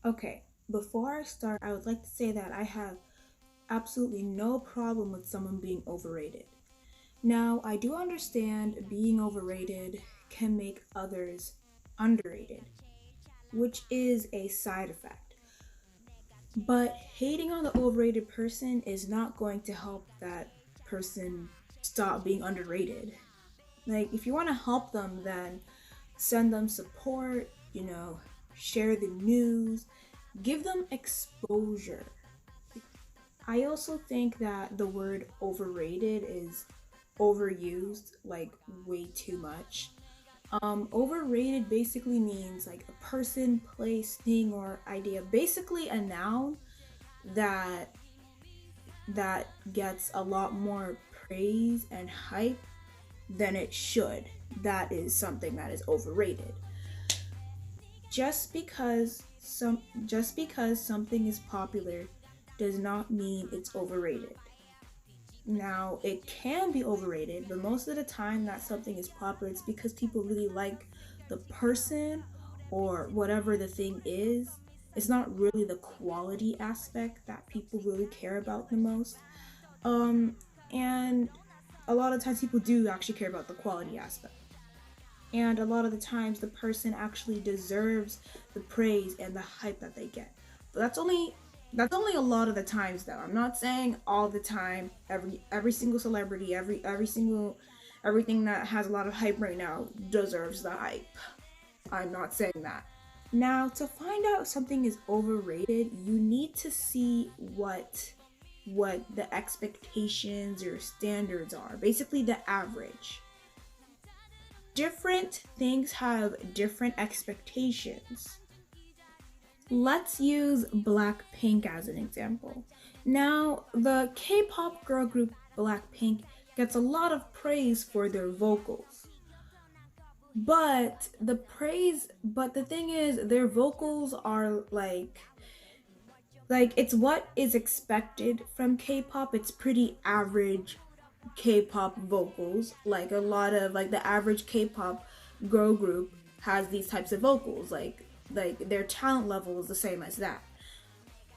Okay, before I start, I would like to say that I have absolutely no problem with someone being overrated. Now, I do understand being overrated can make others underrated, which is a side effect. But hating on the overrated person is not going to help that person stop being underrated. Like, if you want to help them, then send them support, share the news, give them exposure. I also think that the word overrated is overused, like way too much. Overrated basically means like a person, place, thing, or idea. Basically, a noun that that gets a lot more praise and hype than it should. That is something that is overrated. Just because something is popular does not mean it's overrated. Now, it can be overrated, but most of the time that something is popular, it's because people really like the person or whatever the thing is. It's not really the quality aspect that people really care about the most. And a lot of times people do actually care about the quality aspect. And a lot of the times the person actually deserves the praise and the hype that they get. But that's only a lot of the times though. I'm not saying all the time. Every single celebrity, every single everything that has a lot of hype right now deserves the hype. I'm not saying that. Now, to find out if something is overrated, you need to see what the expectations or standards are. Basically the average. Different things have different expectations. Let's use Blackpink as an example. Now, the K-pop girl group Blackpink gets a lot of praise for their vocals. But the thing is their vocals are like it's what is expected from K-pop. It's pretty average K-pop vocals. Like a lot of like the average K-pop girl group has these types of vocals. Like their talent level is the same as that.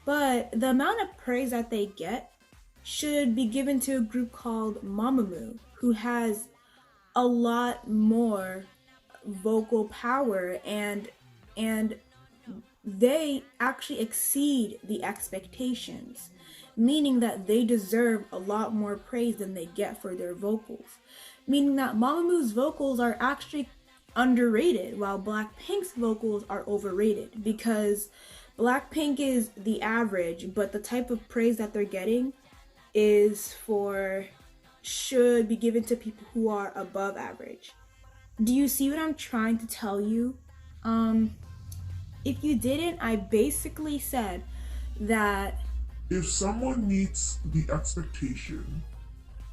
But the amount of praise that they get should be given to a group called Mamamoo, who has a lot more vocal power and they actually exceed the expectations, meaning that they deserve a lot more praise than they get for their vocals. Meaning that Mamamoo's vocals are actually underrated, while Blackpink's vocals are overrated because Blackpink is the average, but the type of praise that they're getting is for should be given to people who are above average. Do you see what I'm trying to tell you? If you didn't, I basically said that If someone meets the expectation,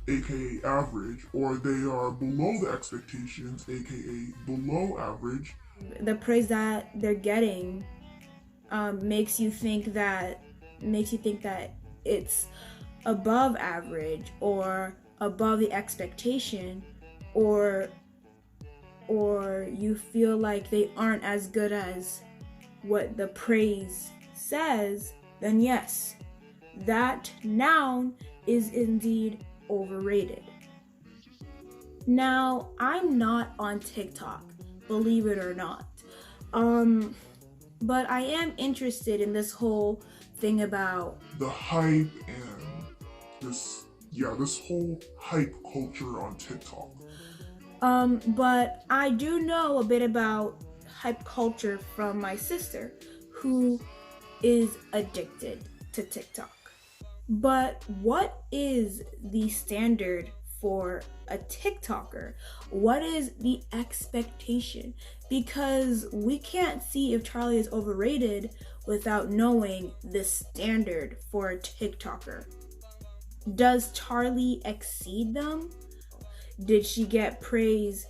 aka average, or they are below the expectations, aka below average, the praise that they're getting makes you think that it's above average or above the expectation, or you feel like they aren't as good as what the praise says, then yes, that noun is indeed overrated. Now, I'm not on TikTok, believe it or not. Um, but I am interested in this whole thing about the hype and this whole hype culture on TikTok. but I do know a bit about hype culture from my sister, who is addicted to TikTok. But what is the standard for a TikToker? What is the expectation? Because we can't see if Charlie is overrated without knowing the standard for a TikToker. Does Charlie exceed them? Did she get praise,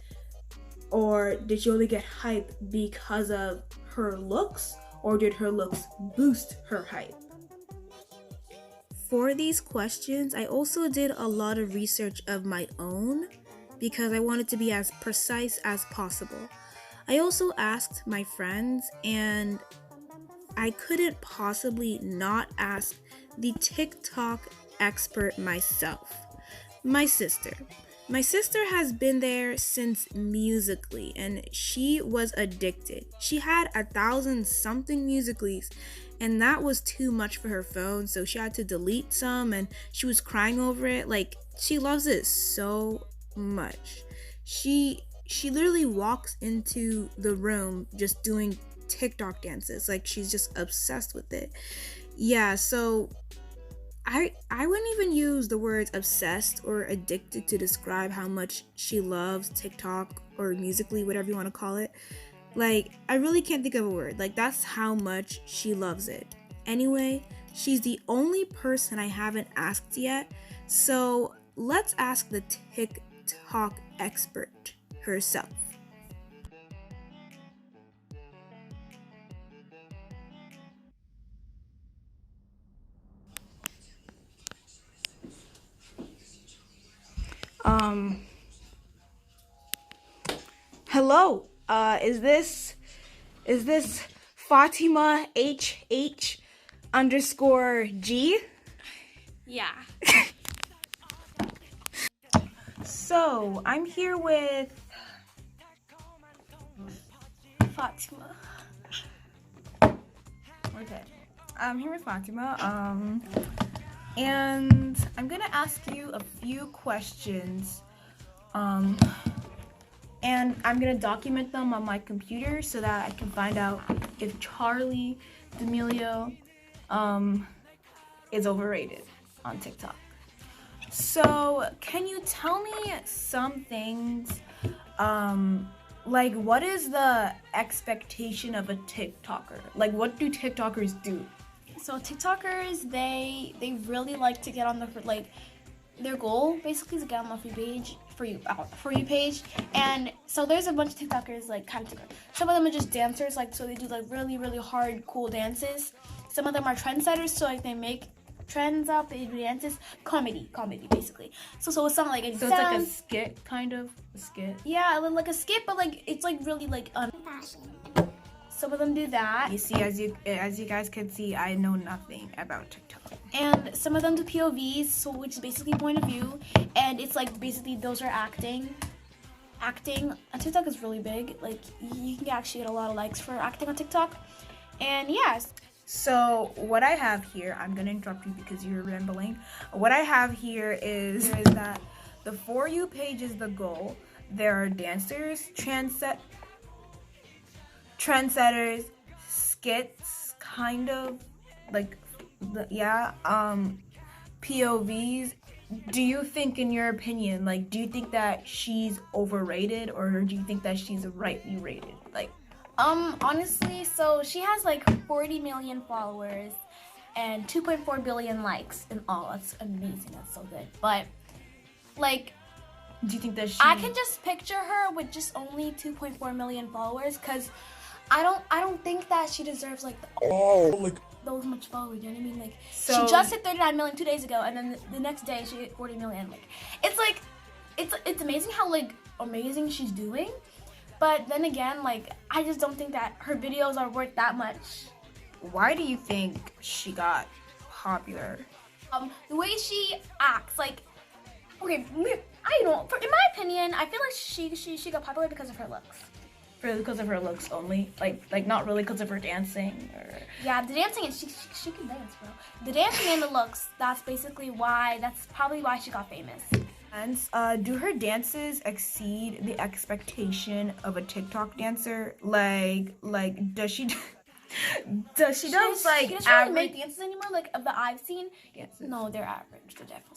or did she only get hype because of her looks, or did her looks boost her hype? For these questions, I also did a lot of research of my own because I wanted to be as precise as possible. I also asked my friends, and I couldn't possibly not ask the TikTok expert myself, my sister. My sister has been there since Musically, and she was addicted. She had 1,000 something Musicallys, and that was too much for her phone, so she had to delete some, and she was crying over it. Like, she loves it so much. She literally walks into the room just doing TikTok dances. Like, she's just obsessed with it. Yeah, so I wouldn't even use the words obsessed or addicted to describe how much she loves TikTok or Musically, whatever you want to call it. Like, I really can't think of a word. Like, that's how much she loves it. Anyway, she's the only person I haven't asked yet, so let's ask the TikTok expert herself. Hello. Is this Fatima HH underscore G? Yeah. So I'm here with Fatima. okay. I'm here with Fatima. And I'm gonna ask you a few questions. And I'm gonna document them on my computer so that I can find out if Charli D'Amelio is overrated on TikTok. So can you tell me some things, like what is the expectation of a TikToker? Like, what do TikTokers do? So TikTokers, they really like to get on the their goal basically is to get on the for you page, and so there's a bunch of TikTokers like kind of some of them are just dancers, like so they do like really hard cool dances. Some of them are trendsetters, so like they make trends up, they do dances, comedy basically. So it's not like it So sounds, it's like a skit, kind of a skit. yeah, like a skit, but like it's like really like fashion. Some of them do that. You see, as you guys can see, I know nothing about TikTok. And some of them do POVs, so which is basically point of view, and it's like basically those are acting. Acting on TikTok is really big. Like you can actually get a lot of likes for acting on TikTok. And yes. So what I have here, I'm gonna interrupt you because you're rambling. What I have here is that the For You page is the goal. There are dancers, trendsetters, skits, kind of like POVs. Do you think, in your opinion, like, do you think that she's overrated, or do you think that she's rightly rated? Like, honestly, so she has like 40 million followers and 2.4 billion likes in all. That's amazing. That's so good. But like, do you think that I can just picture her with just only 2.4 million followers, because I don't think that she deserves like those much followers. You know what I mean? Like, so, she just hit 39 million 2 days ago, and then the next day she hit 40 million. Like, it's amazing how like amazing she's doing. But then again, like, I just don't think that her videos are worth that much. Why do you think she got popular? The way she acts, like, okay, I don't know. In my opinion, I feel like she got popular because of her looks. Because of her looks only, like not really because of her dancing, or yeah, the dancing, and she can dance, bro. The dancing and the looks, that's probably why she got famous. And do her dances exceed the expectation of a TikTok dancer? Like does she does like she doesn't average really make dances anymore, like of the I've seen. dances? No, they're average. They're definitely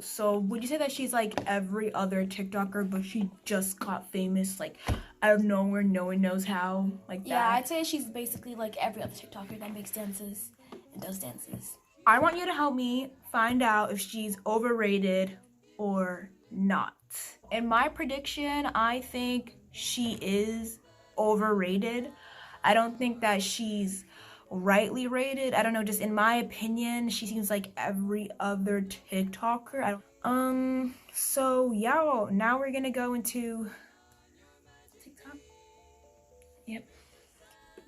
So would you say that she's like every other TikToker, but she just got famous like out of nowhere, no one knows how, like that? Yeah, I'd say she's basically like every other TikToker that makes dances and does dances. I want you to help me find out if she's overrated or not. In my prediction, I think she is overrated. I don't think that she's rightly rated. I don't know, just in my opinion, she seems like every other TikToker. So yeah, now we're gonna go into TikTok. Yep.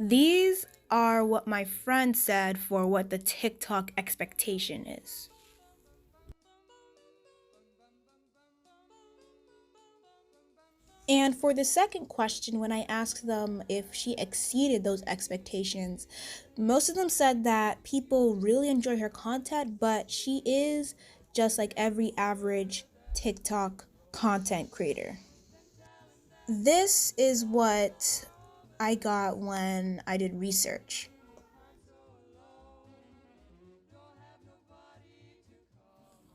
These are what my friend said for what the TikTok expectation is. And for the second question, when I asked them if she exceeded those expectations, most of them said that people really enjoy her content, but she is just like every average TikTok content creator. This is what I got when I did research.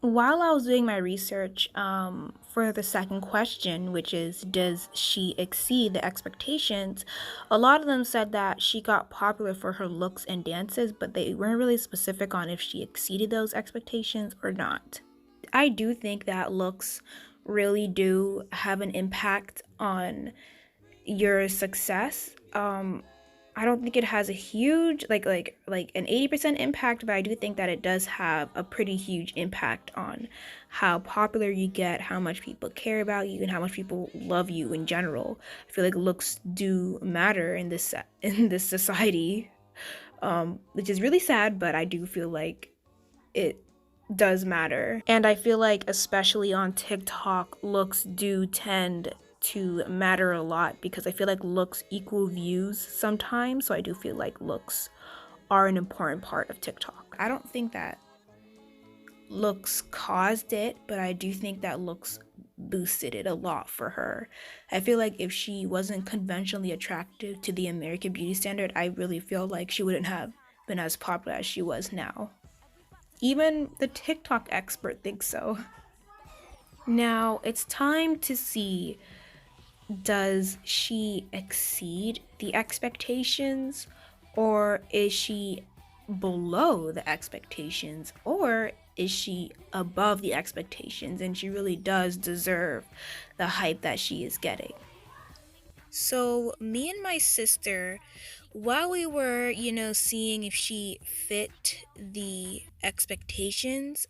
While I was doing my research for the second question, which is, does she exceed the expectations? A lot of them said that she got popular for her looks and dances, but they weren't really specific on if she exceeded those expectations or not. I do think that looks really do have an impact on your success. I don't think it has a huge like an 80% impact, but I do think that it does have a pretty huge impact on how popular you get, how much people care about you, and how much people love you in general. I feel like looks do matter in this society, which is really sad, but I do feel like it does matter. And I feel like especially on TikTok, looks do tend to matter a lot because I feel like looks equal views sometimes. So I do feel like looks are an important part of TikTok. I don't think that looks caused it, but I do think that looks boosted it a lot for her. I feel like if she wasn't conventionally attractive to the American beauty standard, I really feel like she wouldn't have been as popular as she was now. Even the TikTok expert thinks so. Now it's time to see, does she exceed the expectations, or is she below the expectations, or is she above the expectations and she really does deserve the hype that she is getting? So me and my sister, while we were, seeing if she fit the expectations,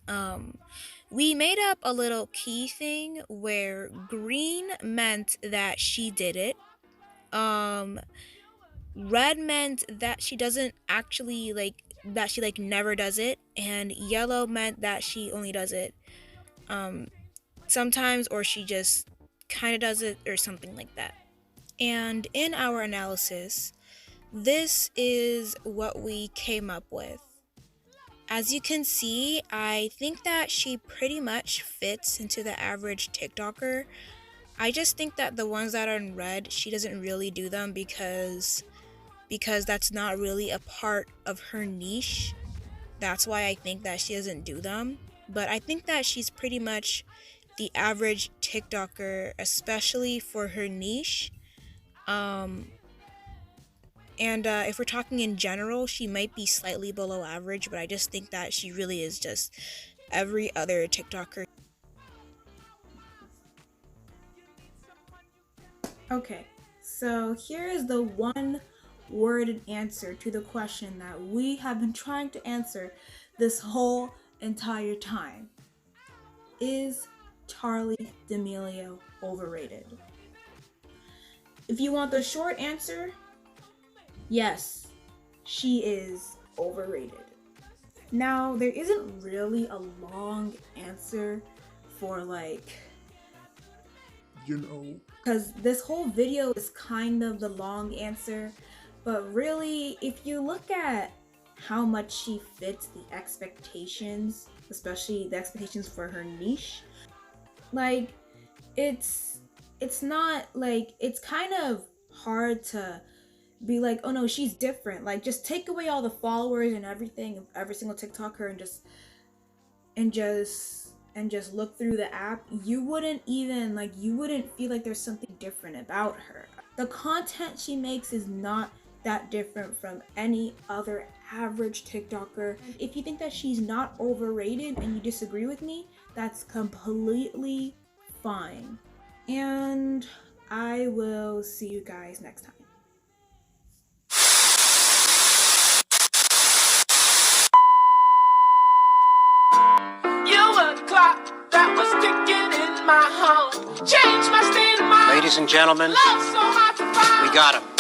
we made up a little key thing where green meant that she did it, red meant that she doesn't actually that she never does it, and yellow meant that she only does it sometimes, or she just kind of does it or something like that. And in our analysis, this is what we came up with. As you can see, I think that she pretty much fits into the average TikToker. I just think that the ones that are in red, she doesn't really do them because that's not really a part of her niche. That's why I think that she doesn't do them. But I think that she's pretty much the average TikToker, especially for her niche. If we're talking in general, she might be slightly below average, but I just think that she really is just every other TikToker. Okay, so here is the one-worded answer to the question that we have been trying to answer this whole entire time. Is Charli D'Amelio overrated? If you want the short answer, yes, she is overrated. Now, there isn't really a long answer for because this whole video is kind of the long answer, but really, if you look at how much she fits the expectations, especially the expectations for her niche, it's not it's kind of hard to be like, oh no, she's different. Just take away all the followers and everything of every single TikToker and just look through the app. You wouldn't even you wouldn't feel like there's something different about her. The content she makes is not that different from any other average TikToker. If you think that she's not overrated and you disagree with me, that's completely fine. And I will see you guys next time. That was ticking in my home. Changed my state of mind. Ladies and gentlemen, Love so hard to find. we got him.